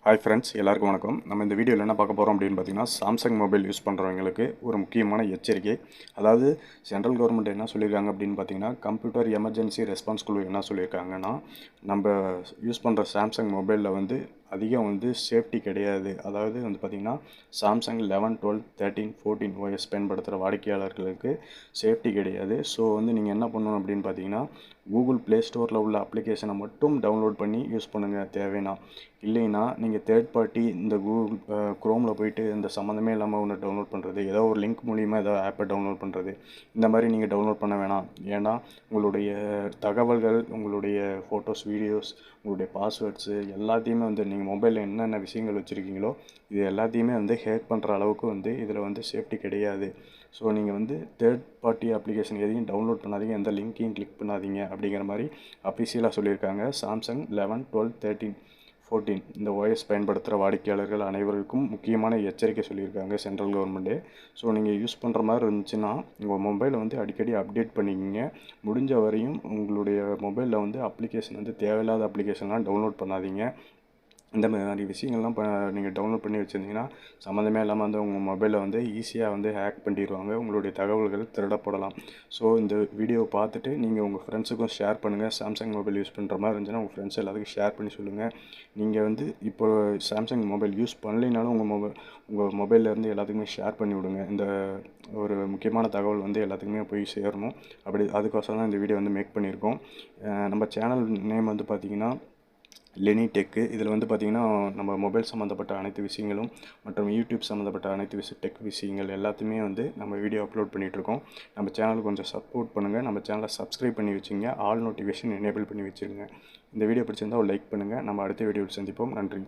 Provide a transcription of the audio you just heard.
Hi friends, எல்லாருக்கும் வணக்கம். நம்ம இந்த வீடியோவில் என்ன பார்க்க போகிறோம் அப்படின்னு பார்த்தீங்கன்னா, சாம்சங் மொபைல் யூஸ் பண்ணுறவங்களுக்கு ஒரு முக்கியமான எச்சரிக்கை. அதாவது சென்ட்ரல் கவர்மெண்ட் என்ன சொல்லியிருக்காங்க அப்படின்னு பார்த்தீங்கன்னா, கம்ப்யூட்டர் எமர்ஜென்சி ரெஸ்பான்ஸ் குழு என்ன சொல்லியிருக்காங்கன்னா, நம்ம யூஸ் பண்ணுற சாம்சங் மொபைலில் வந்து அதிகம் வந்து சேஃப்டி கிடையாது. அதாவது வந்து பார்த்திங்கன்னா, சாம்சங் 11, 12, 13, 14 OS பயன்படுத்துகிற வாடிக்கையாளர்களுக்கு சேஃப்டி கிடையாது. ஸோ வந்து நீங்கள் என்ன பண்ணணும் அப்படின்னு பார்த்தீங்கன்னா, கூகுள் ப்ளே ஸ்டோரில் உள்ள அப்ளிகேஷனை மட்டும் டவுன்லோட் பண்ணி யூஸ் பண்ணுங்கள் தேவைன்னா. இல்லைன்னா நீங்கள் தேர்ட் பார்ட்டி இந்த கூகுள் க்ரோமில் போயிட்டு இந்த சம்மந்தமே இல்லாமல் ஒன்று டவுன்லோட் பண்ணுறது, ஏதோ ஒரு லிங்க் மூலிமா ஏதோ ஆப்பை டவுன்லோட் பண்ணுறது, இந்த மாதிரி நீங்கள் டவுன்லோட் பண்ண வேணாம். ஏன்னா உங்களுடைய தகவல்கள், உங்களுடைய ஃபோட்டோஸ், வீடியோஸ், உங்களுடைய பாஸ்வேர்ட்ஸு எல்லாத்தையுமே வந்து நீங்கள் மொபைலில் என்னென்ன விஷயங்கள் வச்சுருக்கீங்களோ இது எல்லாத்தையுமே வந்து ஹேக் பண்ணுற அளவுக்கு வந்து இதில் வந்து சேஃப்டி கிடையாது. ஸோ நீங்கள் வந்து தேர்ட் பார்ட்டி அப்ளிகேஷன் எதையும் டவுன்லோட் பண்ணாதீங்க, எந்த லிங்க்கையும் கிளிக் பண்ணாதீங்க அப்படிங்கிற மாதிரி அஃபிஷியலாக சொல்லியிருக்காங்க. சாம்சங் 11, 12, 13, 14 இந்த OS பயன்படுத்துகிற வாடிக்கையாளர்கள் அனைவருக்கும் முக்கியமான எச்சரிக்கை சொல்லியிருக்காங்க சென்ட்ரல் கவர்மெண்ட்டு. ஸோ நீங்கள் யூஸ் பண்ணுற மாதிரி இருந்துச்சுன்னா உங்கள் மொபைலை வந்து அடிக்கடி அப்டேட் பண்ணிக்கிங்க. முடிஞ்ச வரையும் உங்களுடைய மொபைலில் வந்து அப்ளிகேஷன் வந்து தேவையில்லாத அப்ளிகேஷன்லாம் டவுன்லோட் பண்ணாதீங்க. இந்த மாதிரி விஷயங்கள்லாம் நீங்கள் டவுன்லோட் பண்ணி வச்சுருந்தீங்கன்னா சம்மந்தமே இல்லாமல் வந்து உங்கள் மொபைலில் வந்து ஈஸியாக வந்து ஹேக் பண்ணிடுவாங்க, உங்களுடைய தகவல்கள் திருடப்படலாம். ஸோ இந்த வீடியோவை பார்த்துட்டு நீங்கள் உங்கள் ஃப்ரெண்ட்ஸுக்கும் ஷேர் பண்ணுங்கள். சாம்சங் மொபைல் யூஸ் பண்ணுற மாதிரி இருந்துச்சுன்னா உங்கள் ஃப்ரெண்ட்ஸ் எல்லாத்துக்கும் ஷேர் பண்ணி சொல்லுங்கள். நீங்கள் வந்து இப்போ சாம்சங் மொபைல் யூஸ் பண்ணலைனாலும் உங்கள் மொபைல்லேருந்து எல்லாத்துக்குமே ஷேர் பண்ணி விடுங்க. இந்த ஒரு முக்கியமான தகவல் வந்து எல்லாத்துக்குமே போய் சேரணும். அப்படி அதுக்கோசரம் தான் இந்த வீடியோ வந்து மேக் பண்ணியிருக்கோம். நம்ம சேனல் நேம் வந்து பார்த்திங்கன்னா லெனி டெக்கு. இதில் வந்து பார்த்திங்கன்னா நம்ம மொபைல் சம்மந்தப்பட்ட அனைத்து விஷயங்களும் மற்றும் யூடியூப் சம்மந்தப்பட்ட அனைத்து டெக் விஷயங்கள் எல்லாத்தையுமே வந்து நம்ம வீடியோ அப்லோட் பண்ணிகிட்ருக்கோம். நம்ம சேனலுக்கு கொஞ்சம் சப்போர்ட் பண்ணுங்கள். நம்ம சேனலை சப்ஸ்கிரைப் பண்ணி வச்சுங்க, ஆல் நோட்டிஃபிகேஷன் எனேபிள் பண்ணி வச்சுருங்க. இந்த வீடியோ பிடிச்சிருந்தால் ஒரு லைக் பண்ணுங்கள். நம்ம அடுத்த வீடியோவில் சந்திப்போம். நன்றி.